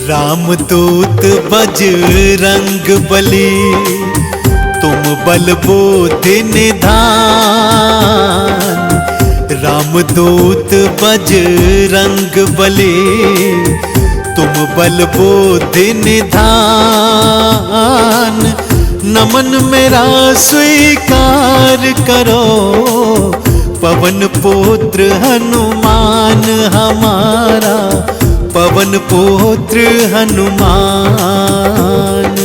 रामदूत बजरंग बली, तुम बल बुद्धि निधान। रामदूत बजरंग बली, तुम बल बुद्धि निधान। नमन मेरा स्वीकार करो, पवन पुत्र हनुमान हमारा, पवन पुत्र हनुमान।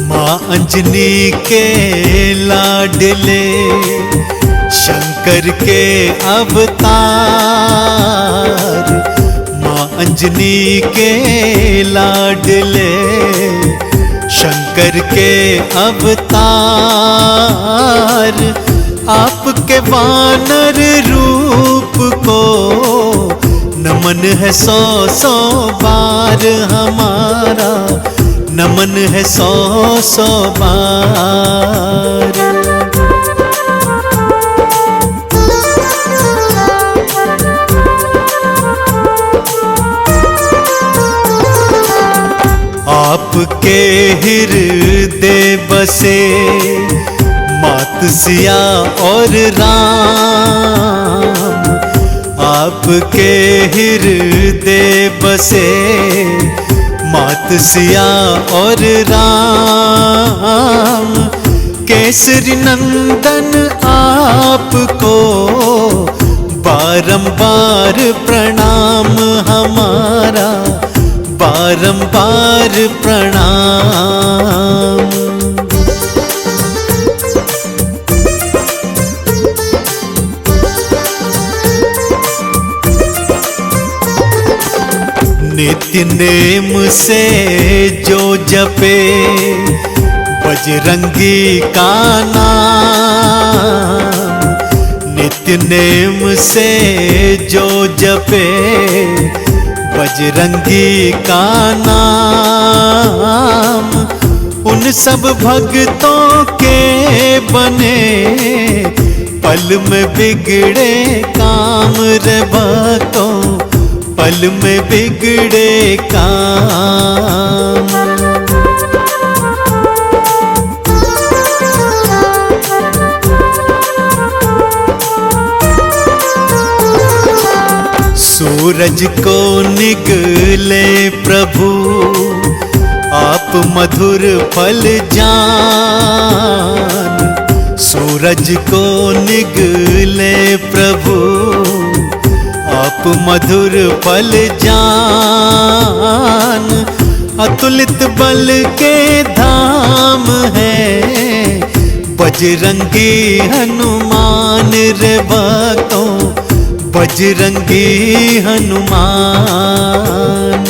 माँ अंजनी के लाडले, शंकर के अवतार। माँ अंजनी के लाडले, शंकर के अवतार। आपके वानर रूप को नमन है 100-100 बार हमारा, नमन है 100-100 बार। आपके हृदय बसे मात सिया और राम। आपके हृदय बसे मात सिया और राम। केसरी नंदन आपको बारंबार प्रणाम हमारा, बारंबार प्रणाम। नित्य नेम से जो जपे बजरंगी का नाम। नित्य नेम से जो जपे बजरंगी का नाम। उन सब भक्तों के बने पल में बिगड़े काम रे भक्तों, पल में बिगड़े काम। सूरज को निगले प्रभु, आप मधुर फल जान। सूरज को निगले प्रभु, आप मधुर फल जान। अतुलित बल के धाम है बजरंगी हनुमान रे भक्तों, बजरंगी हनुमान।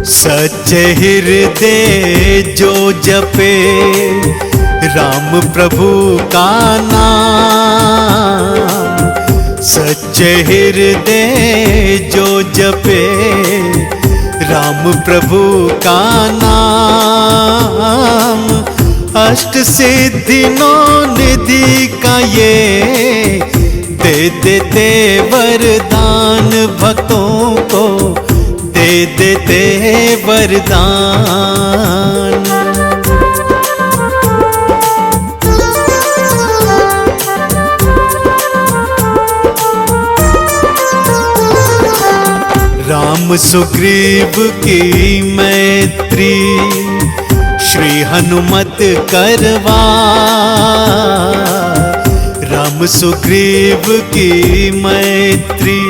सच्चे हृदय जो जपे राम प्रभु का नाम। सच्चे हृदय जो जपे राम प्रभु का नाम। अष्ट सिद्धि नौ निधि का ये दे देते वरदान भक्तों को, दे देते वरदान। राम सुग्रीव की मैत्री श्री हनुमत करवा। राम सुग्रीव की मैत्री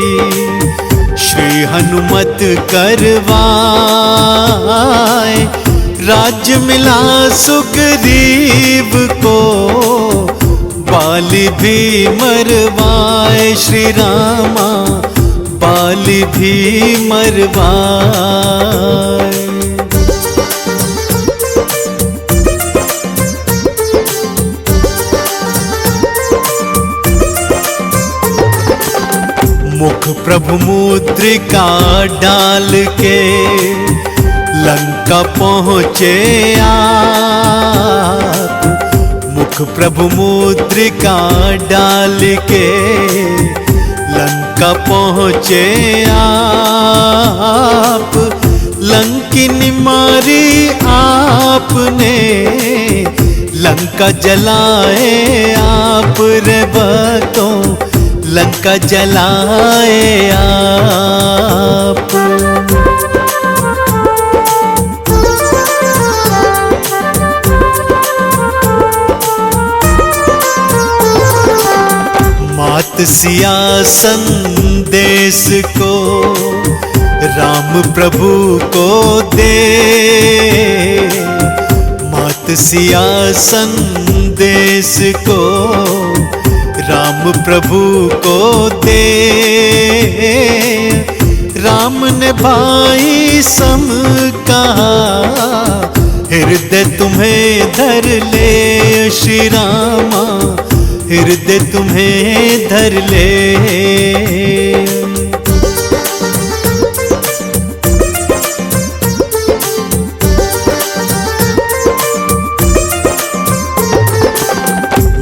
श्री हनुमत करवाए। राज्य मिला सुग्रीव को, बाली भी मरवाए श्री रामा, बाली भी मरवाए। मुख प्रभु मुद्रिका डाल के लंका पहुँचे आप। मुख प्रभु मुद्रिका डाल के लंका पहुँचे आप। लंकिनी मारी आपने, लंका जलाए आप रे भक्तों, लंका जलाए आप। मात सिया संदेश को राम प्रभु को दे, मात सिया संदेश को राम प्रभु को दे। राम ने भाई सम कहा, हृदय तुम्हें धर ले श्री रामा, हृदय तुम्हें धर ले।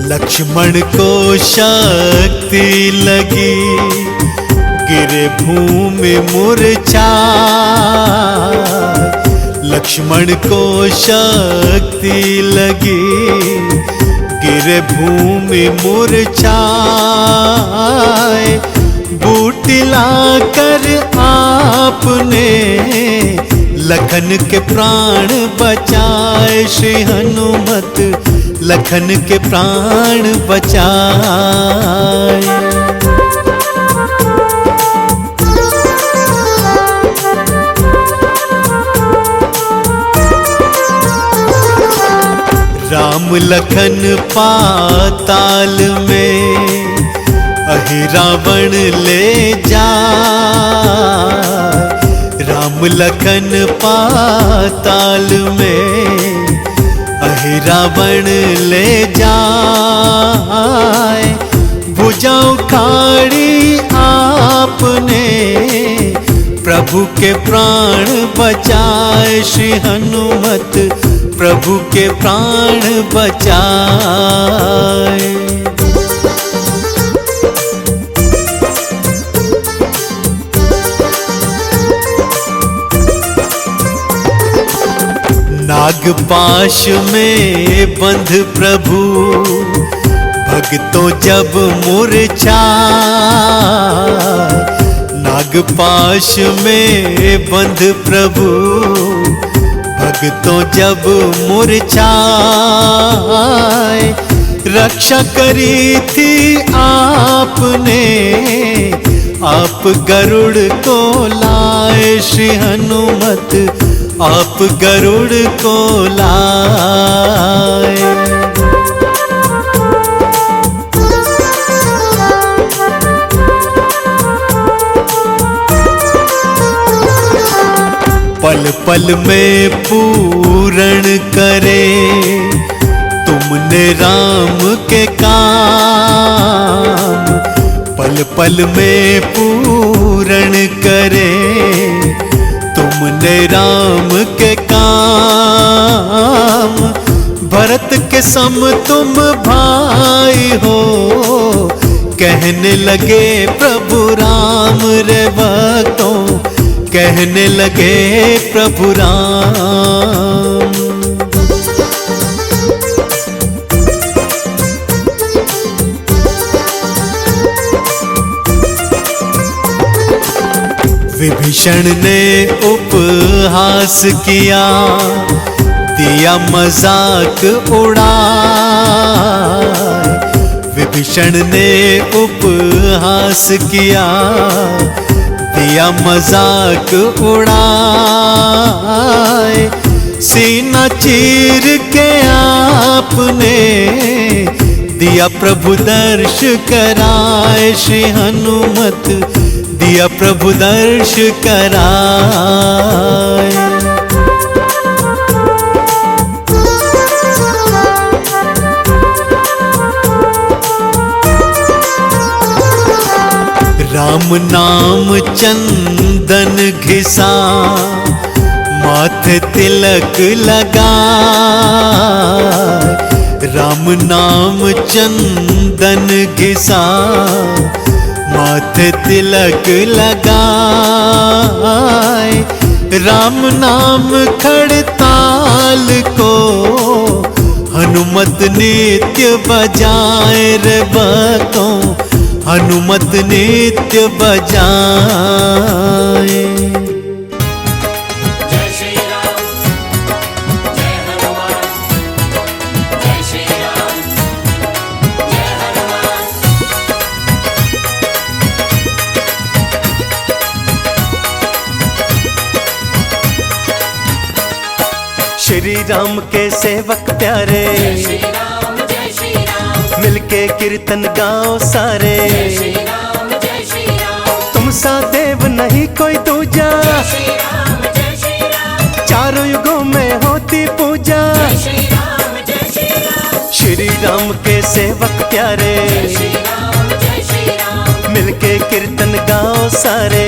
लक्ष्मण को शक्ति लगी, गिरे भूमि मूर्छाए। लक्ष्मण को शक्ति लगी, गिरे भूमि मूर्छाए। बूटी लाकर आपने लखन के प्राण बचाए, श्री हनुमत लखन के प्राण बचाए। राम लखन पाताल में अहि रावण ले जाए। राम लखन पाताल में अहि रावण ले जाए। भुजा उखाड़ी आपने प्रभु के प्राण बचाए, श्री हनुमत प्रभु के प्राण बचाए। नागपाश में बंध प्रभु भक्तों जब मूर्छाए। नागपाश में बंध प्रभु भक्तों जब मूर्छाए। रक्षा करी थी आपने, आप गरुड़ को लाए, श्री हनुमत आप गरुड़ को लाए। पल पल में पूर्ण करे तुमने राम के काम। पल पल में पूर्ण करे तुमने राम के काम। भरत के सम तुम भाई हो, कहने लगे प्रभु राम रे भक्तों, कहने लगे प्रभु राम। विभीषण ने उपहास किया, दिया मजाक उड़ाए। विभीषण ने उपहास किया, दिया मजाक उड़ाए। सीना चीर के आपने दिया प्रभु दर्श कराए, श्री हनुमत दिया प्रभु दर्श कराए। राम नाम चंदन घिसा, माथे तिलक लगा। राम नाम चंदन घिसा, माथे तिलक लगाए। राम नाम खड़ताल को हनुमत नित्य बजाए रे भक्तों, हनुमत नित्य बजाए। श्री राम के सेवक प्यारे, मिलके कीर्तन गाओ सारे। तुम सा देव नहीं कोई दूजा, चारों युगों में होती पूजा। श्री राम के सेवक प्यारे, मिलके कीर्तन गाओ सारे।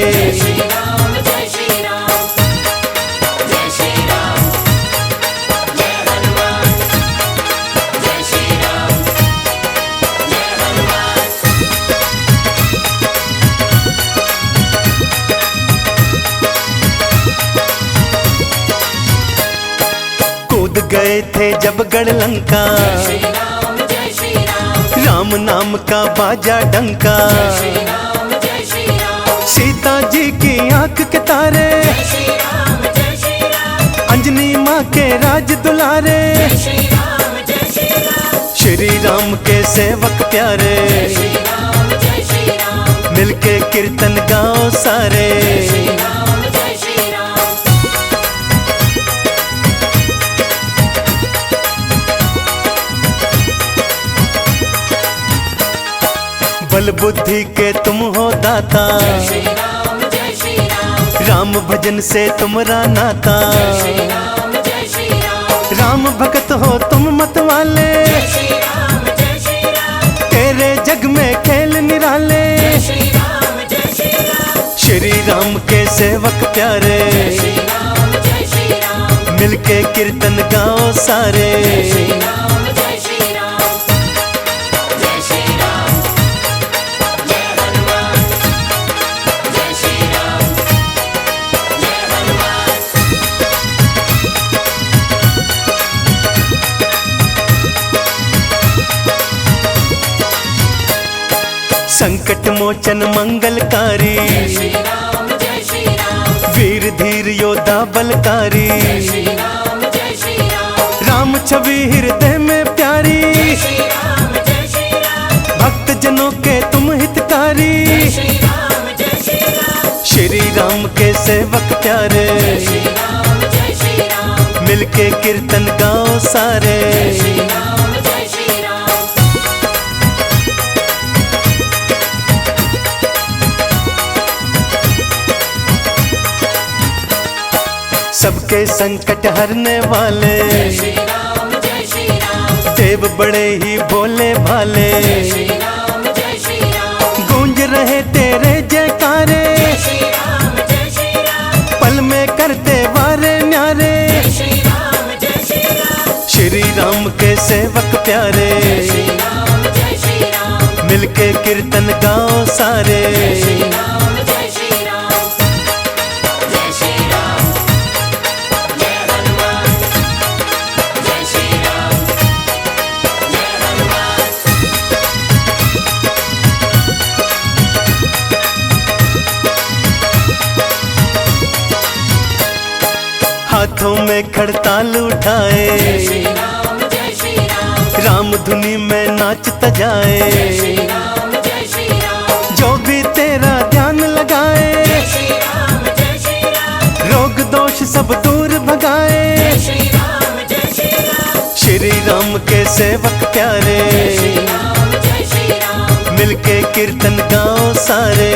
गए थे जब गढ़ लंका, राम नाम का बाजा डंका। सीता जी की आंख के तारे, अंजनी माँ के राज दुलारे। श्री राम के सेवक प्यारे, मिलके कीर्तन गाओ सारे। बल बुद्धि के तुम हो दाता, राम भजन से तुमरा नाता। राम भक्त हो तुम मत वाले, तेरे जग में खेल निराले। श्री राम के सेवक प्यारे, मिलके कीर्तन गाओ सारे। संकट मोचन मंगलकारी, वीर धीर योद्धा बलकारी। राम छवि हृदय में प्यारी, भक्त जनों के तुम हितकारी। श्री राम के सेवक प्यारे, मिलके कीर्तन गाओ सारे। सबके संकट हरने वाले, देव बड़े ही भोले भाले। गूंज रहे तेरे जयकारे, पल में करते वारे न्यारे। श्री राम के सेवक प्यारे, मिलके कीर्तन गाओ सारे। हाथों में खड़ताल उठाए, राम धुनी में नाचता जाए। जो भी तेरा ध्यान लगाए, रोग दोष सब दूर भगाए। श्री राम के सेवक प्यारे, मिलके कीर्तन गाओ सारे।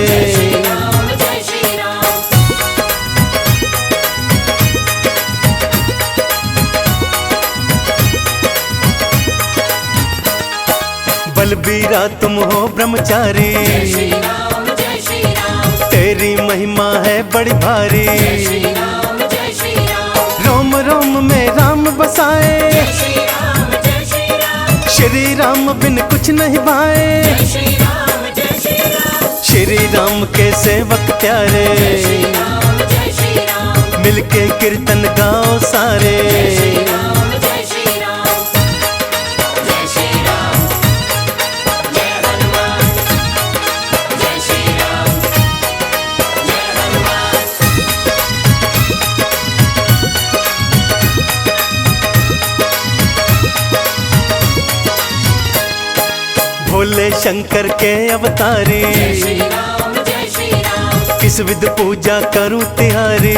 बलबीरा तुम हो ब्रह्मचारी, की महिमा है बड़ी भारी। रोम रोम में राम बसाए, श्री राम बिन कुछ नहीं भाए। श्री राम के सेवक प्यारे, मिलके कीर्तन गाओ सारे। भोले शंकर के अवतारी, किस विध पूजा करूं तिहारी।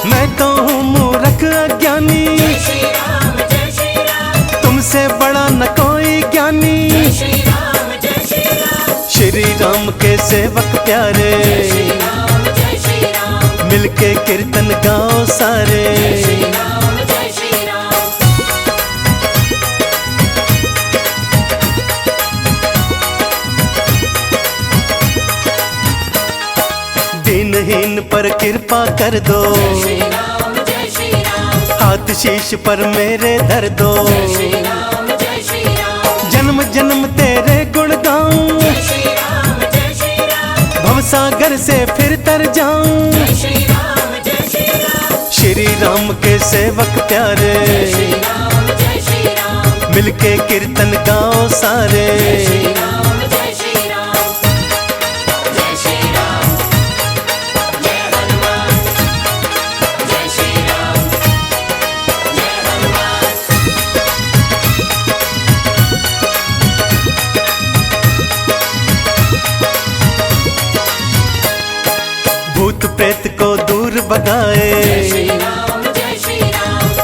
मैं तो हूँ मूर्ख अज्ञानी, तुमसे बड़ा न कोई ज्ञानी। श्री राम के सेवक प्यारे, मिलके कीर्तन गाओ सारे। दीनहीन पर कृपा कर दो, हाथ शीश पर मेरे धर दो। जन्म जन्म तेरे गुण गाऊं, भवसागर से फिर तर जाऊं। श्री राम के सेवक प्यारे, मिलके कीर्तन गाओ सारे। भूत प्रेत को दूर भगाए,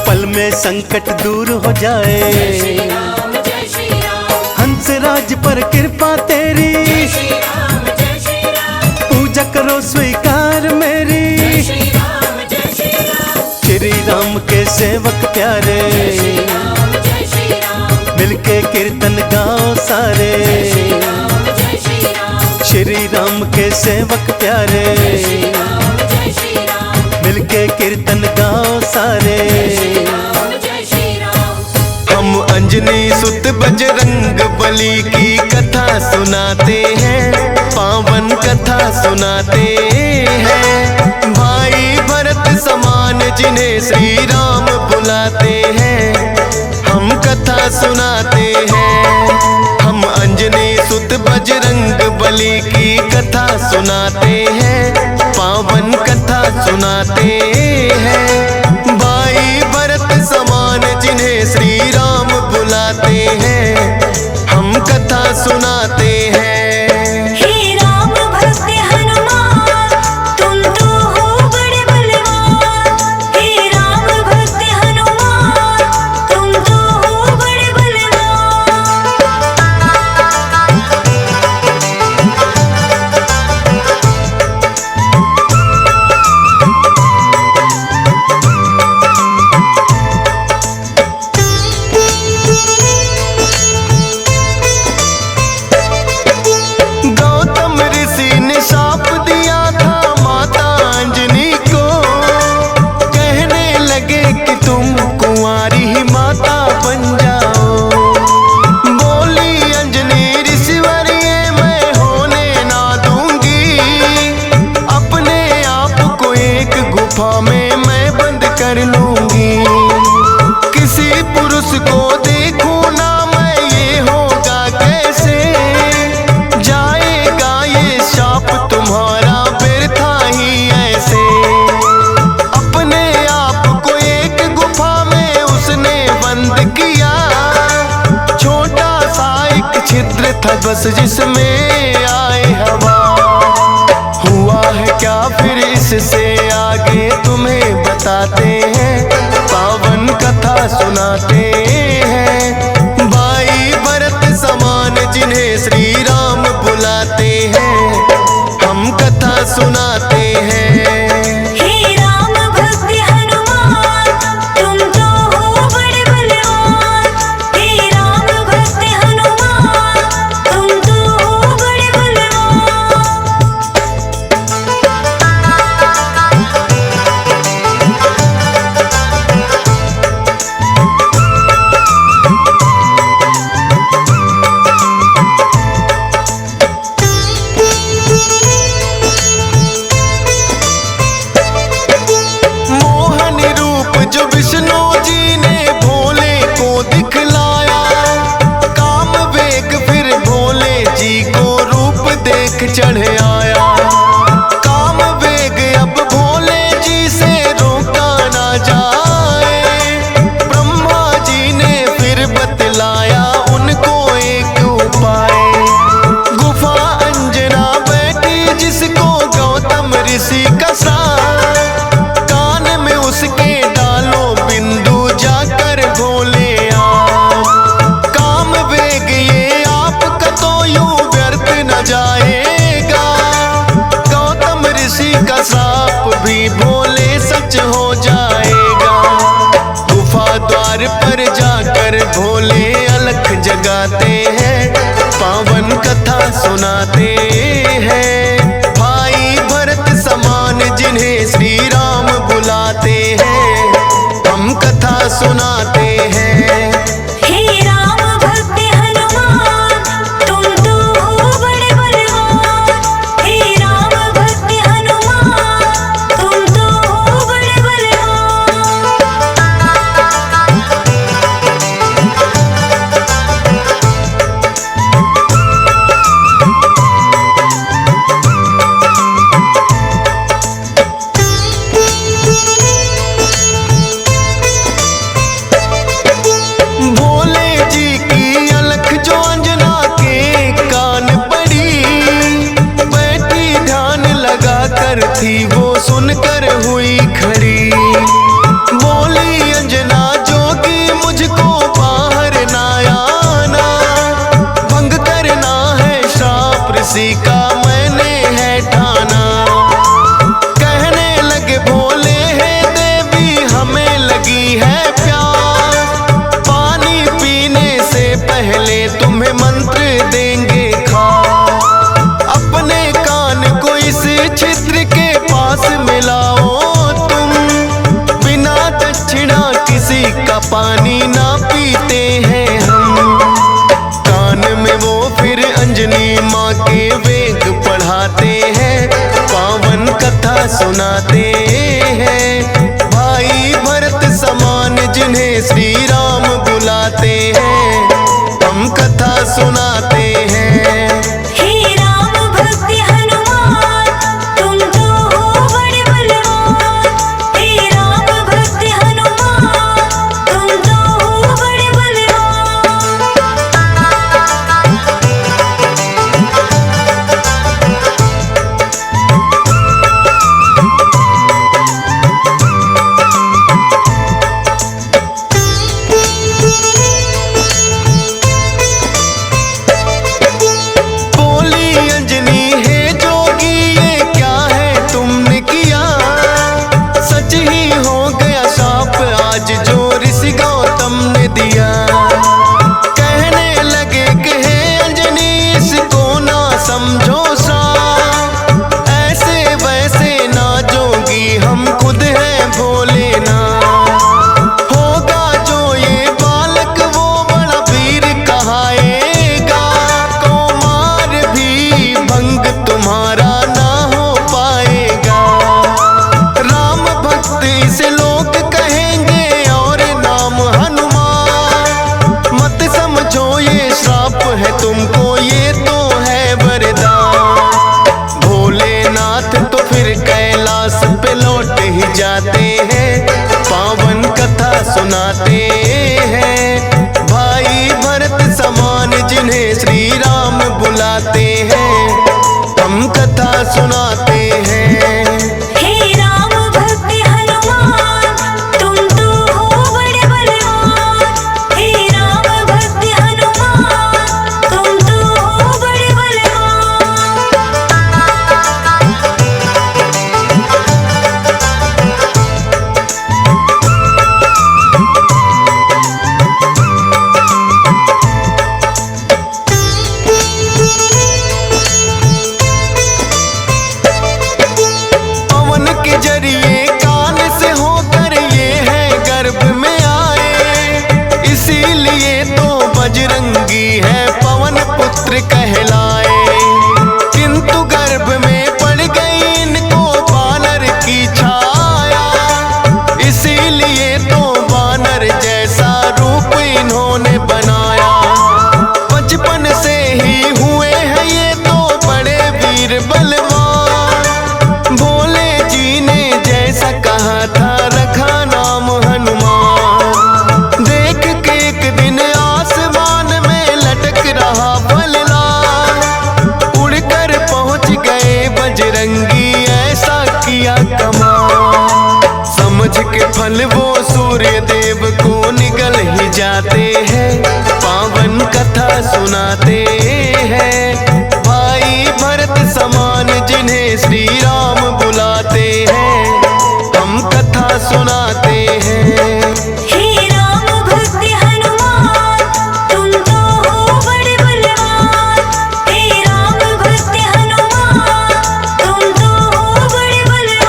पल में संकट दूर हो जाए। हंस राज पर कृपा तेरी, पूजा करो स्वीकार मेरी। श्री राम के सेवक प्यारे, मिलके कीर्तन गाओ सारे। श्री राम के सेवक प्यारे, मिलके कीर्तन गाओ सारे। हम अंजनी सुत बजरंग बली की कथा सुनाते हैं, पावन कथा सुनाते हैं। भाई भरत समान जिन्हें श्री राम बुलाते हैं, हम कथा सुनाते हैं। हम अंजनी सुत बजरंग बली की कथा सुनाते हैं, पावन कथा सुनाते हैं। भाई भरत समान जिन्हें श्री राम बुलाते हैं, हम कथा सुनाते हैं। हे राम भक्त हनुमान, तुम तो हो बड़े बलवान। हे राम भक्त हनुमान, तुम तो हो बड़े बलवान। गौतम ऋषि ने शाप दिया था माता अंजनी को, कहने लगे कि तुम कुंवारी ही माता बन जाओ। बोली अंजनी ऋषिवर ये मैं होने ना दूंगी, अपने आप को एक गुफा में मैं बंद कर लूंगी। किसी पुरुष को देखूं ना मैं, ये होगा कैसे? जाएगा ये शाप तुम्हारा व्यर्था ही ऐसे। अपने आप को एक गुफा में उसने बंद किया, छोटा सा एक छिद्र था बस जिसमें आए हवा। हुआ है क्या फिर इससे आगे तुम्हें बताते हैं, पावन कथा सुनाते हैं। भाई भरत समान जिन्हें श्री राम बुलाते हैं, हम कथा सुनाते हैं। हे राम भक्त हनुमान, तुम तो हो बड़े बलवान। हे राम भक्त हनुमान, तुम तो हो बड़े बलवान। आया। काम वेग अब भोले जी से रोका ना जाए। ब्रह्मा जी ने फिर बतलाया उनको एक उपाय। गुफा अंजना बैठी जिसको गौतम ऋषि का साथ, कान में उसके डालो बिंदु जाकर भोले आप। काम वेग ये आपका तो यूं व्यर्थ न जाएगा। गौतम ऋषि का श्राप भी भोले सच हो जाएगा। गुफा द्वार पर जाकर भोले अलख जगाते हैं, पावन कथा सुनाते हैं। भाई भरत समान जिन्हें श्री राम बुलाते हैं, हम कथा सुनाते हैं। हे राम भक्त हनुमान, तुम तो हो बड़े बलवान। हे राम भक्त हनुमान, तुम तो हो बड़े बलवान। भोले जी की अलख जो अंजना के कान पड़ी, बैठी ध्यान लगा कर थी वो सुनकर हुई खड़ी। बोली अंजना जोगी मुझको बाहर ना आना, भंग करना है श्राप ऋषि का मैंने है ठाना। कहने लगे भोले है देवी हमें लगी है प्यास, पानी पीने से पहले तुम्हें मंत्र देंगे खास। अपने कान को इस छिद्र के पास मिलाओ तुम, बिना दक्षिणा किसी का पानी ना पीते हैं हम। कान में वो फिर अंजनी माँ के वेग पढ़ाते हैं, पावन कथा सुनाते हैं। भाई भरत समान जिन्हें श्री राम बुलाते हैं, हम कथा सुनाते हैं। हे राम भक्त हनुमान, तुम तो हो बड़े बलवान। हे राम भक्त हनुमान, तुम तो हो बड़े बलवान। बोली अंजनी है जोगी ये क्या है तुमने किया, सच ही हो गया शाप आज जो ऋषि गौतम ने दिया। कहने लगे कि हे अंजनी इसको ना समझो श्राप, ऐसे वैसे ना जोगी हम खुद हैं भोले ना। होगा जो ये बालक वो बड़ा वीर कहाएगा, कौमार भी भंग तुम्हारा ना हो पाएगा। राम भक्त इसे लोग कहेंगे और नाम हनुमान, मत समझो ये श्राप है तुमको ये तो है वरदान। भोलेनाथ तो फिर कैलाश पे लौट ही जाते हैं, पावन कथा सुनाते हैं। भाई भरत समान जिन्हें श्री राम बुलाते हैं, हम कथा सुनाते हैं। हे राम भक्त हनुमान, तुम तो हो बड़े बलवान। हे राम भक्त हनुमान, तुम तो हो बड़े बलवान। फल वो सूर्य देव को निगल ही जाते हैं, पावन कथा सुनाते हैं। भाई भरत समान जिन्हें श्री राम बुलाते हैं, हम कथा सुनाते हैं। हे राम भक्त हनुमान, तुम तो हो बड़े बलवान। हे राम भक्त हनुमान, तुम तो हो बड़े बलवान।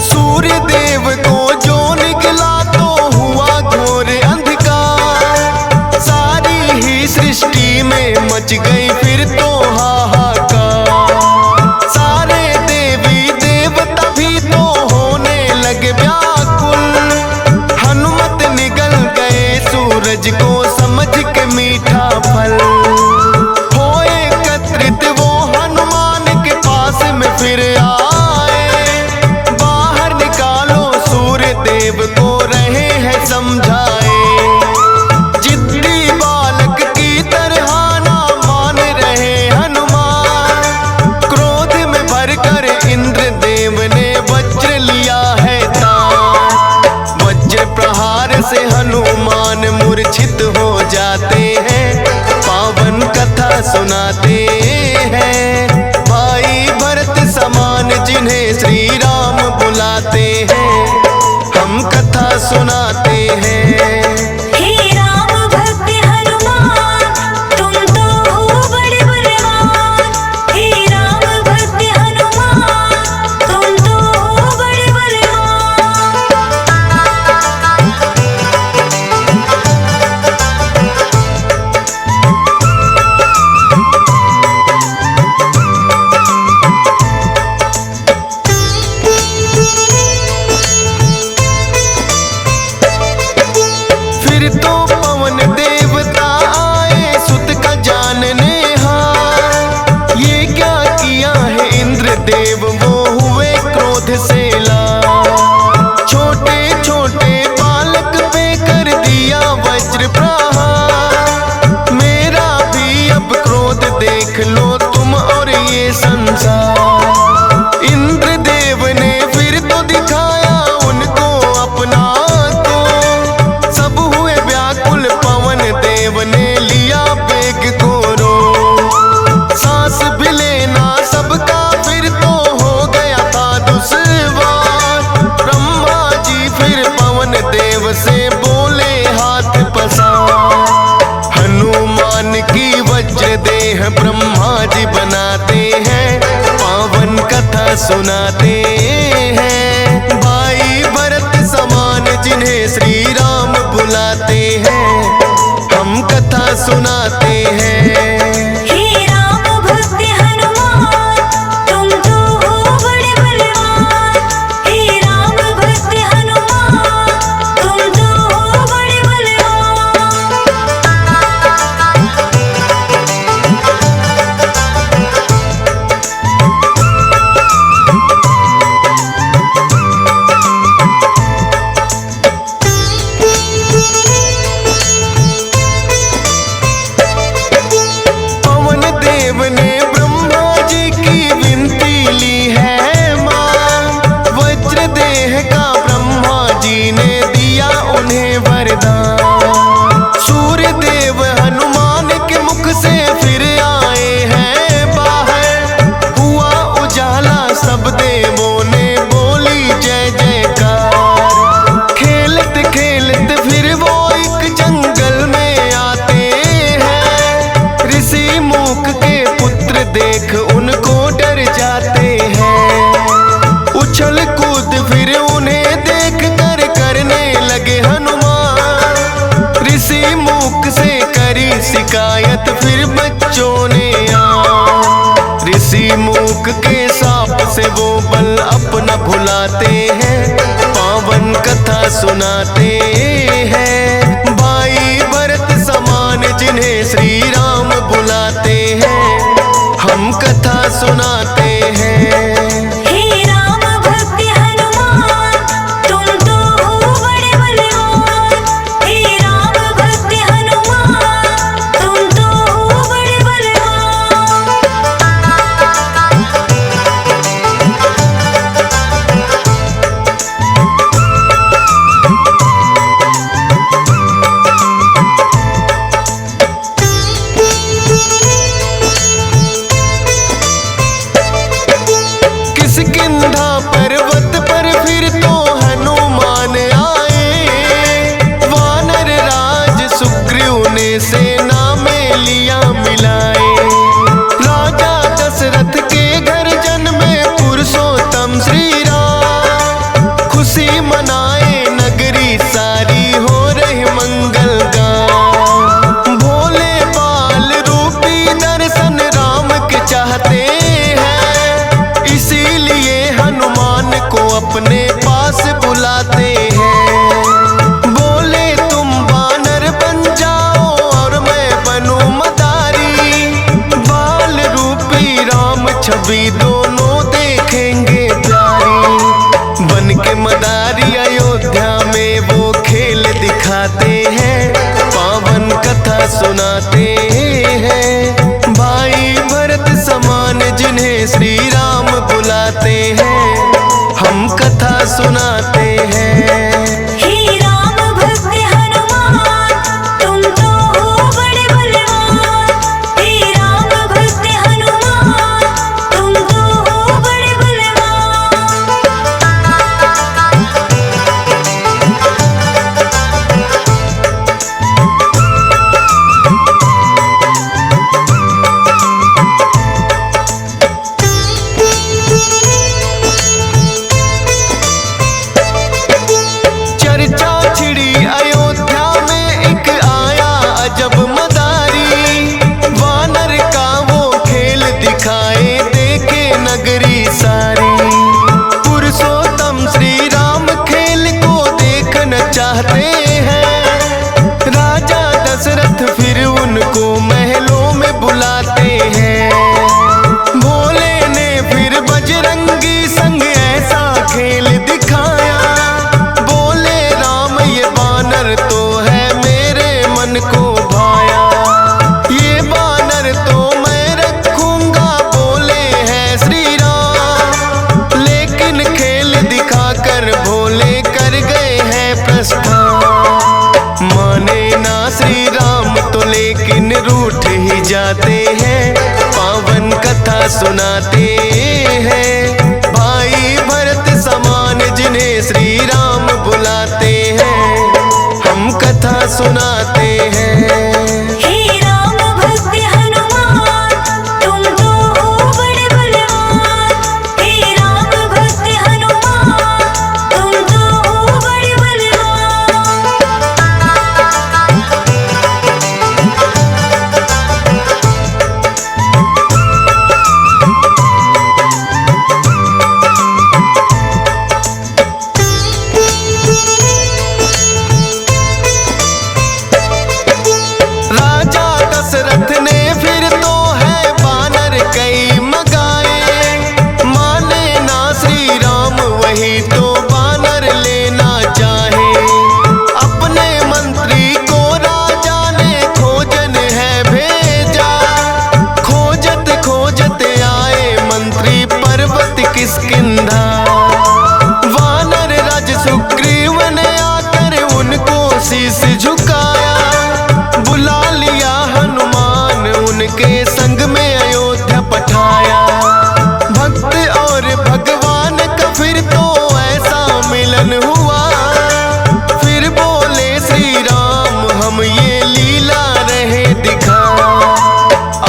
सूर्य देव को जो निकला तो हुआ घोर अंधकार, सारी ही सृष्टि में मच गई फिर तो हाहाकार। सारे देवी देवता भी तो होने लगे व्याकुल, हनुमत निगल गए सूरज को समझ के मीठा फल। हो एकत्रित वो हनुमान के पास में फिर आए, बाहर निकालो सूर्य देव को रहे हैं समझाए। जिद्दी बालक की तरह ना मान रहे हनुमान, क्रोध में भरकर इंद्र देव ने वज्र लिया है तार। वज्र प्रहार से हनुमान मूर्छित हो जाते हैं, पावन कथा सुनाते हैं। भाई भरत समान जिन्हें श्री राम बुलाते हैं, हम कथा सुनाते हैं। हे राम भक्त हनुमान, तुम तो हो बड़े बलवान। हे राम भक्त हनुमान, तुम तो हो बड़े बलवान। फिर तो पवन देवता आए सुत का जानने हार, ये क्या किया है इंद्र देव वो हुए क्रोध से लाल। छोटे छोटे बालक पे कर दिया वज्र प्रहार, मेरा भी अब क्रोध देख लो तुम और ये संसार। इंद्र देव ने फिर तो दिखाया उनको अपना को, सब हुए व्याकुल पवन देव ने लिया बेग को रो। सांस भी लेना सबका फिर तो हो गया था दुश्वार। ब्रह्मा जी फिर पवन देव से बोले हाथ पसार। हनुमान की वज्र देह ब्रह्मा जी बनाते हैं, पावन कथा सुनाते हैं। भाई भरत समान जिन्हें श्री राम बुलाते हैं, हम कथा सुनाते हैं। हे राम भक्त हनुमान, तुम तो हो बड़े बलवान। हे राम भक्त हनुमान, तुम तो हो बड़े बलवान। पवन देव ने ब्रह्मा जी की विनती ली है मां, वज्र देह का ब्रह्मा जी ने दिया उन्हें वरदान। सूर्य देव हनुमान के मुख से फिर आए हैं बाहर, हुआ उजाला सब देवों ने बोली जय जयकार। खेलत खेलत फिर वो एक जंगल में आते हैं, ऋषि मूक के पुत्र देख उनको डर जाते हैं। उछल कूद फिर उन्हें देख कर करने लगे हनुमान। ऋषि मूक से करी शिकायत फिर बच्चों ने ऋषि मूक के साप से वो बल अपना भुलाते हैं, पावन कथा सुनाते हैं। भाई भरत समान जिन्हें श्री राम बुलाते हैं, हम कथा सुनाते हैं। हे राम अपने पास बुलाते हैं। बोले तुम वानर बन जाओ और मैं बनूं मदारी, बाल रूपी राम छवि दोनों देखेंगे प्यारी। बन के मदारी अयोध्या में वो खेल दिखाते हैं, पावन कथा सुनाते हैं। भाई भरत समान जिन्हें श्री राम बुलाते हैं, हम कथा सुनाते हैं। हे राम भक्त हनुमान, तुम तो हो बड़े बलवान। हे राम भक्त हनुमान, तुम तो हो बड़े बलवान। चर्चा छिड़ी अयोध्या में एक आया अजब मदारी, वानर का वो खेल दिखाए देखे नगरी सारी। पुरुषोत्तम श्री राम खेल को देखना चाहते हैं, राजा दशरथ फिर उनको महलों में बुलाते हैं। भोले ने फिर बजरंगी संग ऐसा खेल दिखाया, बोले राम ये बानर तो है मेरे मन को भाया। ये बानर तो मैं रखूंगा, बोले हैं श्री राम। लेकिन खेल दिखाकर भोले कर गए हैं प्रस्थान। माने ना श्री राम तो लेकिन रूठ ही जाते हैं, पावन कथा सुनाते हैं। भाई भरत समान जिन्हें श्री राम बुलाते हैं, हम कथा सुनाते हैं। हे राम भक्त हनुमान, तुम तो हो बड़े बलवान। हे राम भक्त हनुमान, तुम तो हो बड़े बलवान। राजा दशरथ ने फिर तो है बानर कई मगाए, माने ना श्री राम वही तो बानर लेना चाहे। अपने मंत्री को राजा ने खोजन है भेजा, खोजत खोजत आए मंत्री पर्वत किष्किंधा। वानर राज सुग्रीव ने आकर उनको शीश झुकाया, बुला लिया हनुमान उनके संग में अयोध्या पठाया। भक्त और भगवान का फिर तो ऐसा मिलन हुआ, फिर बोले श्री राम हम ये लीला रहे दिखा।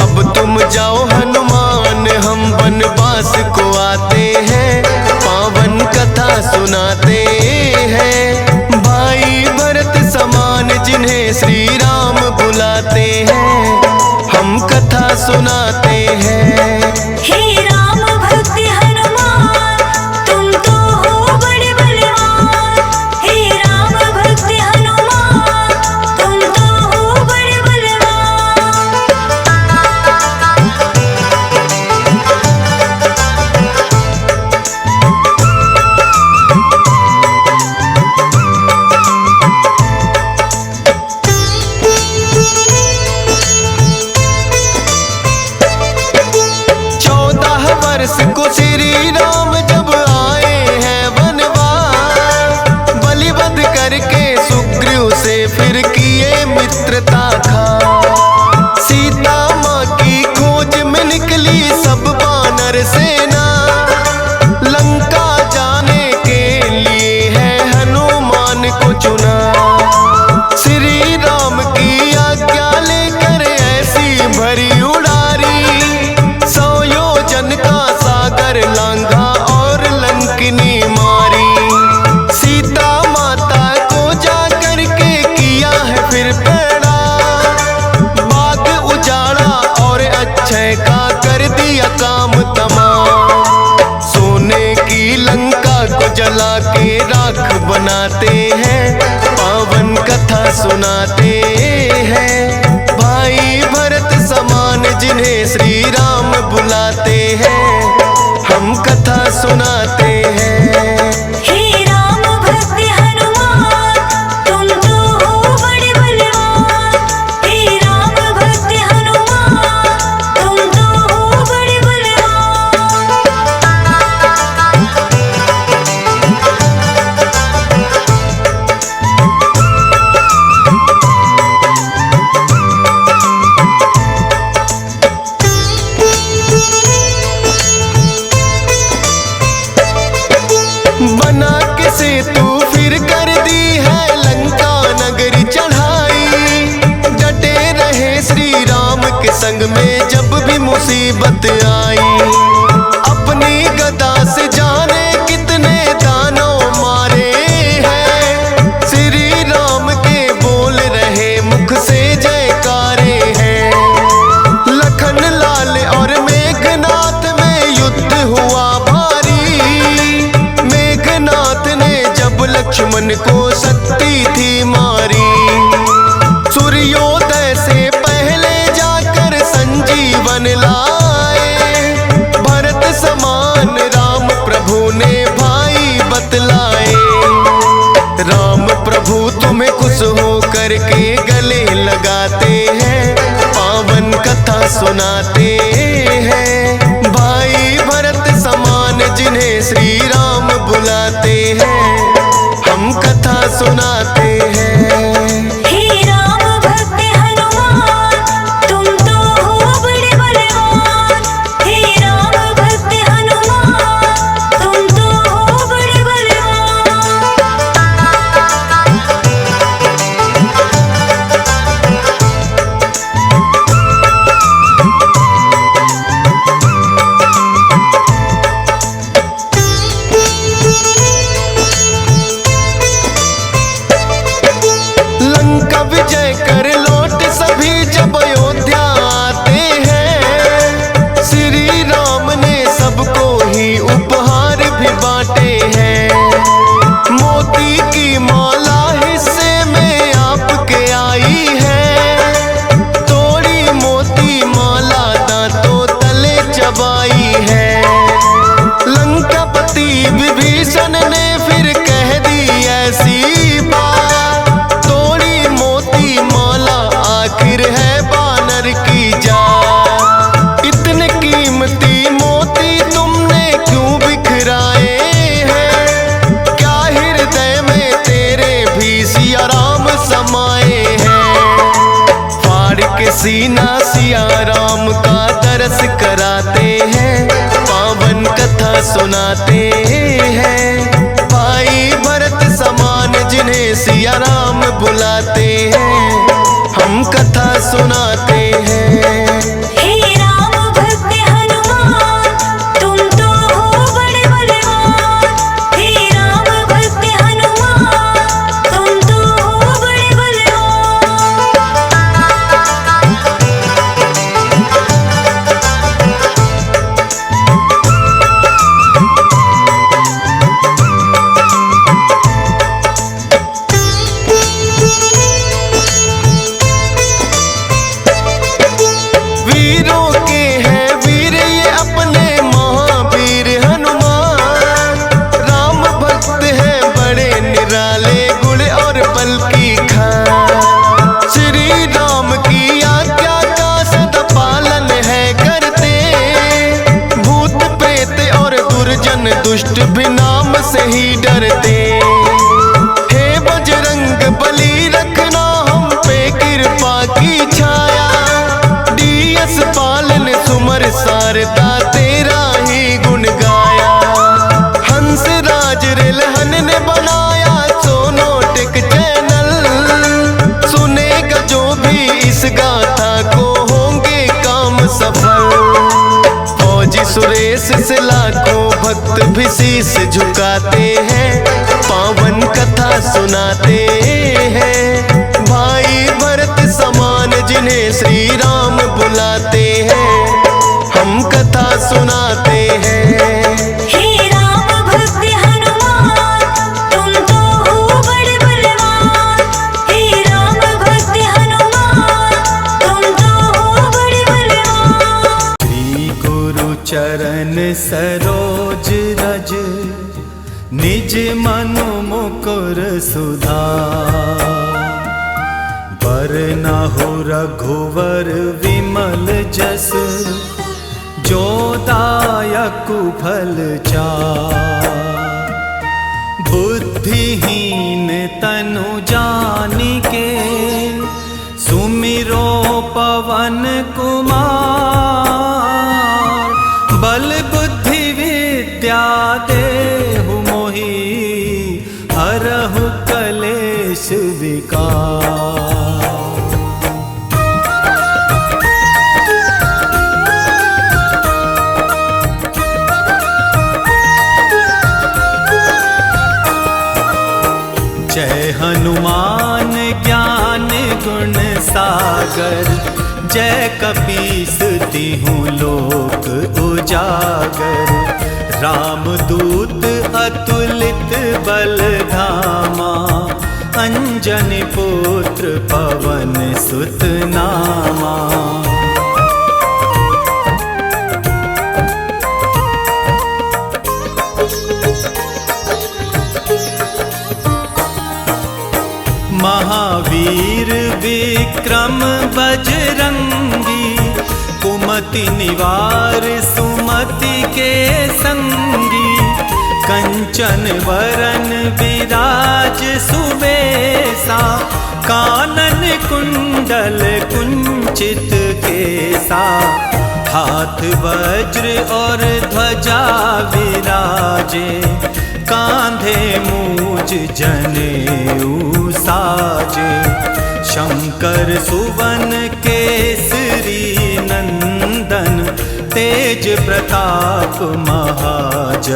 अब तुम जाओ हनुमान, हम वनवास को आते हैं, पावन कथा सुनाते हैं। भाई भरत समान जिन्हें श्री राम बुलाते हैं, हम कथा सुनाते हैं। हे राम भक्त हनुमान, तुम तो हो बड़े बलवान। हे राम भक्त हनुमान, तुम तो हो बड़े बलवान। वर्ष को श्री राम जब आए हैं वनवास, बलिवध करके सुग्रीव से फिर किए मित्रता खा। सीता माँ की खोज में निकली सब वानर सेना, लंका जाने के लिए है हनुमान को चुना। श्री राम की आज्ञा लेकर ऐसी भरी उड़ारी, 100 योजन का सागर लांघा और लंकिनी मारी। सीता माता को जा करके किया है फिर पैड़ा, बाग उजाड़ा और अक्षय का कर दिया काम तमाम। सोने की लंका को सुनाते हैं, पावन कथा सुनाते हैं। भाई भरत समान जिन्हें श्री राम बुलाते हैं, हम कथा सुनाते हैं। हे राम भक्त हनुमान तुम तो हो बड़े बलवान। हे राम भक्त हनुमान तुम तो हो बड़े बलवान। बना के सेतु फिर कर दी है लंका नगरी चढ़ाई। डटे रहे श्री राम के संग में जब भी मुसीबत आई। अपनी गदा से जाने कितने दानों मारे हैं, श्री राम के बोल रहे मुख से जयकारे हैं। लखन लाल और मेघनाथ में युद्ध हुआ भारी। मेघनाथ ने जब लक्ष्मण को शक्ति थी मारी, सूर्योदय से पहले जाकर संजीवन लाए। भरत समान राम प्रभु ने भाई बतलाए। राम प्रभु तुम्हें खुश हो करके गले लगाते हैं, पावन कथा सुनाते हैं। भाई भरत समान जिन्हें श्री राम बुलाते हैं, हम कथा सुनाते हैं। हे राम भक्त हनुमान तुम तो हो बड़े बलवान। हे राम भक्त हनुमान तुम तो हो बड़े बलवान। लंका विजय कर लौट सभी जब अयोध्या आते हैं, श्री राम ने सबको ही उपहार भी बांटे हैं। मोती की माला हिस्से में आपके आई है, तोड़ी मोती माला दांतों तले चबाई है। लंकापति विभीषण ने फिर कह दी ऐसी बात, तोड़ी मोती माला आखिर है बानर की जात। इतने कीमती मोती तुमने क्यों बिखराए हैं, क्या हृदय में तेरे भी सिया राम समाए हैं। फाड़ के सीना सिया राम का दरस कराते हैं, पावन कथा सुनाते हैं। भाई भरत समान जिन्हें सिया राम बुलाते हैं, हम कथा सुनाते हैं। हे राम भक्त हनुमान तुम तो हो बड़े बलवान। हे राम भक्त हनुमान तुम तो हो बड़े बलवान। वीरों के हैं वीर ये अपने महावीर हनुमान। राम भक्त हैं बड़े निराले गुण और बल की खान। श्री राम की आज्ञा का सदा पालन है करते, भूत प्रेत और दुर्जन दुष्ट भी नाम से ही डरते। हे बजरंग बली रखना हम पे कृपा की छाया। डीएस पालन सुमर सारदा तेरा ही गुण गाया। हंस राज रेलहन ने बनाया सोनो टेक चैनल, सुनेगा जो भी इस गाथा को होंगे काम सफल। फौजी सुरेश से लाखों भक्त भी शीश झुकाते हैं, पावन कथा सुनाते हैं। भाई भरत समान जिन्हें श्री राम बुलाते हैं, हम कथा सुनाते हैं। हे राम भक्त हनुमान तुम तो हो चरण सरोज रज, निज मनु मुकुर सुधार। बरनहु रघुवर विमल जस, जो दायकु फल चार। बुद्धिहीन तनु जानिके, सुमिरो पवन कुमार। बल बुद्धि विद्या देहु मोहि, हरहु कलेश विकार। जय हनुमान ज्ञान गुण सागर, जय कपीस तिहु लोक उजागर। रामदूत अतुलित बल धामा, अंजनी पुत्र पवन सुत नामा। महावीर विक्रम बजरंगी, कुमति निवार सुमति के संगी। कंचन वरन विराज सुबेसा, कानन कुंडल कुंचित केसा। हाथ वज्र और ध्वजा विराजे, कांधे मूज जनेऊ साजे। शंकर सुवन केसरी नंदन, तेज प्रताप महाजगवंदन।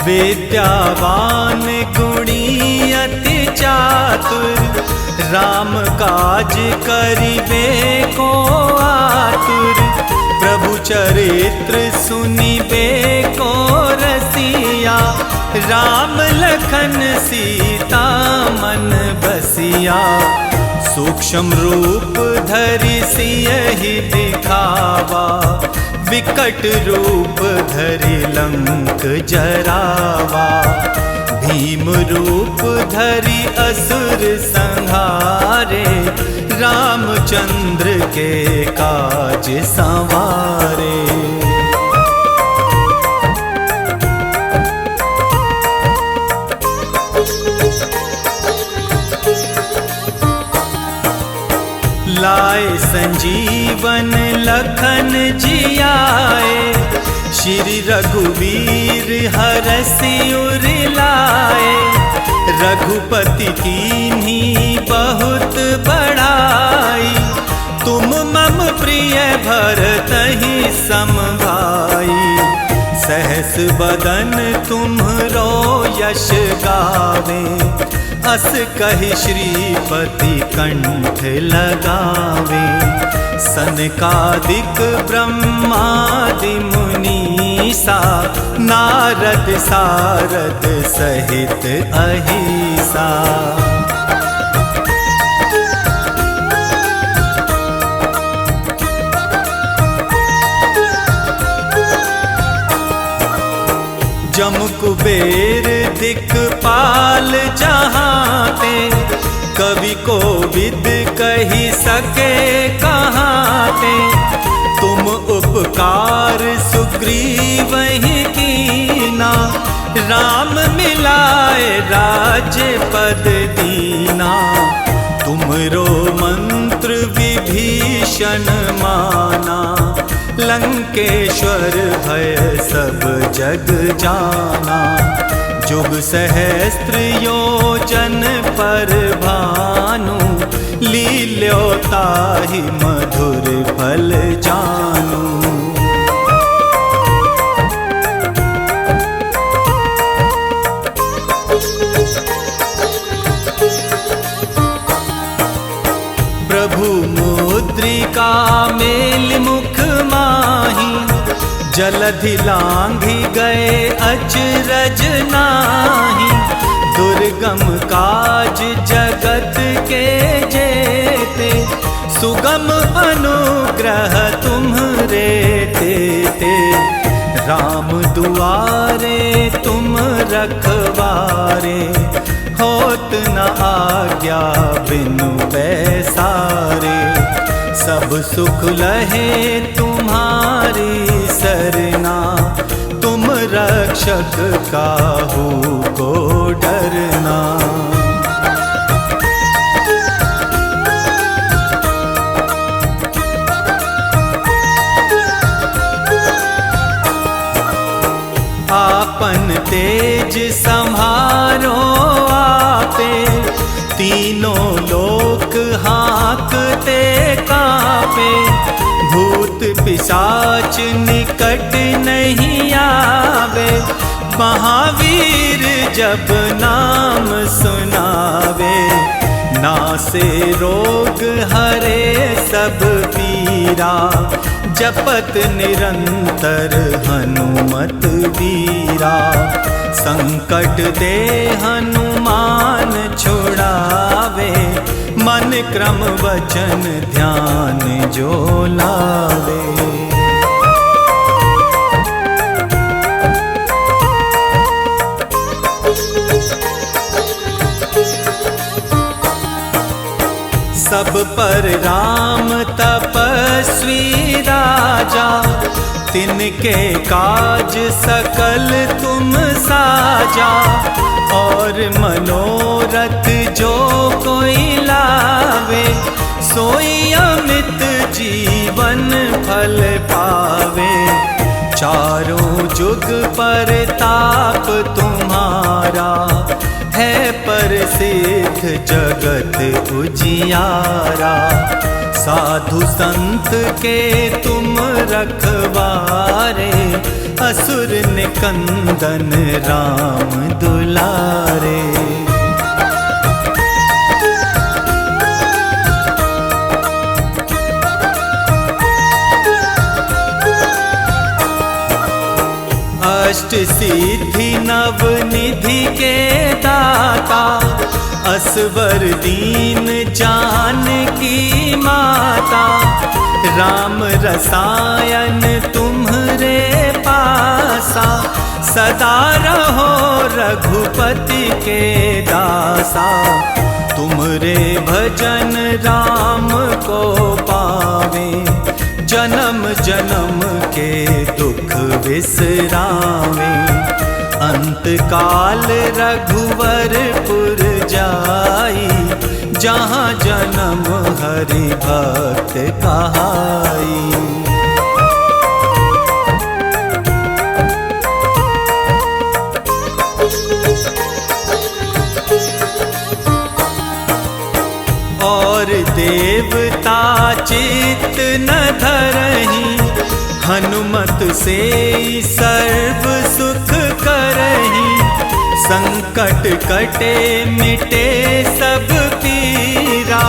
विद्यावान गुणी अति चातुर, राम काज करिबे को आतुर। प्रभु चरित्र सुनिबे को रसिया, राम लखन सीता मन बसिया। सूक्ष्म रूप धरि सियहि दिखावा, विकट रूप धरि लंक जरावा। भीम रूप धरि असुर संहारे, रामचंद्र के काज संवारे। लाए संजीवन लखन जियाए, श्री रघुवीर हरषि उर लाए। रघुपति कीन्ही बहुत बड़ाई, तुम मम प्रिय भरतहि सम भाई। सहस बदन तुम्हरो यश गावे, अस कहि श्रीपति कंठ लगावे। सनकादिक ब्रह्मादि मुनीसा, नारद सारद सहित अहिसा। जम कुबेर दिक्पाल जहाँते, कवि को विद कही सके कहाँते। तुम उपकार सुग्रीवहि कीना, राम मिलाए राज्य पद दीना। तुमरो मंत्र विभीषण माना, लंकेश्वर भय सब जग जाना। जुग सहस्त्र योजन पर भानु, लील्यो ताहि मधुर फल जानू। प्रभु मुद्रिका मेल मुख माही, जलधि लांघि गए अचरज जज नाही, दुर्गम काज जगत के जेते, सुगम अनुग्रह तुम्हरे तेते। राम दुआरे तुम रखवारे, होत न आज्ञा बिनु पैसारे। सब सुख लहे तुम्हारी सरना, तुम रक्षक काहू को डरना। आपन तेज संहारो आपे, तीनों लोक हाँकते कापे। भूत पिशाच निकट नहीं आवे, महावीर जब नाम सुनावे। नासे रोग हरे सब पीरा, जपत निरंतर हनुमत वीरा। संकट दे हनुमान छुड़ावे, मन क्रम वचन ध्यान जो लावे। सब पर राम तपस्वी राजा, तिनके काज सकल तुम साजा। और मनोरथ जो कोई लावे, सोई अमित जीवन फल पावे। चारों जुग पर ताप तुम्हारा, है प्रसिद्ध जगत उजियारा। साधु संत के तुम रखवारे, असुर निकंदन राम दुलारे। अष्ट सिद्धि नव निधि के दाता, असवर दीन जानकी माता। राम रसायन तुम्हरे पासा, सदा रहो रघुपति के दासा। तुमरे भजन राम को पावे, जन्म जन्म के दुख विसरावे। अंत काल रघुवरपुर जाई, जहाँ जन्म हरि भक्त कहाई। और देवता चित्त न धरहि, हनुमत से सर्व सुख करहि। संकट कटे मिटे सब पीरा,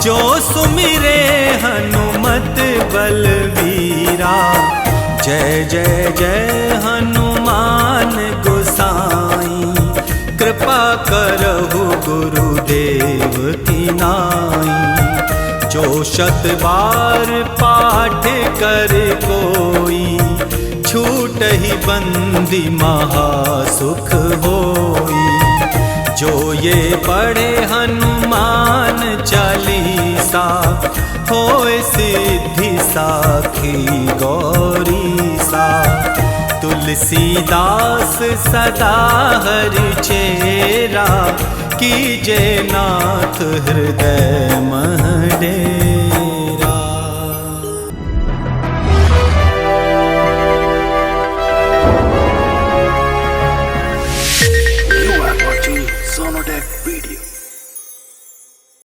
जो सुमिरे हनुमत बलवीरा। जय जय जय हनुमान गोसाई, कृपा करहु गुरुदेव की नाई। जो शत बार पाठ कर कोई, छूटहि बंदी महासुख होई। जो ये पढ़े हनुमान चालीसा, होए सिद्धि साखी गौरी सा। तुलसीदास सदा हरि चेरा, कीजे नाथ हृदय मह डेरा।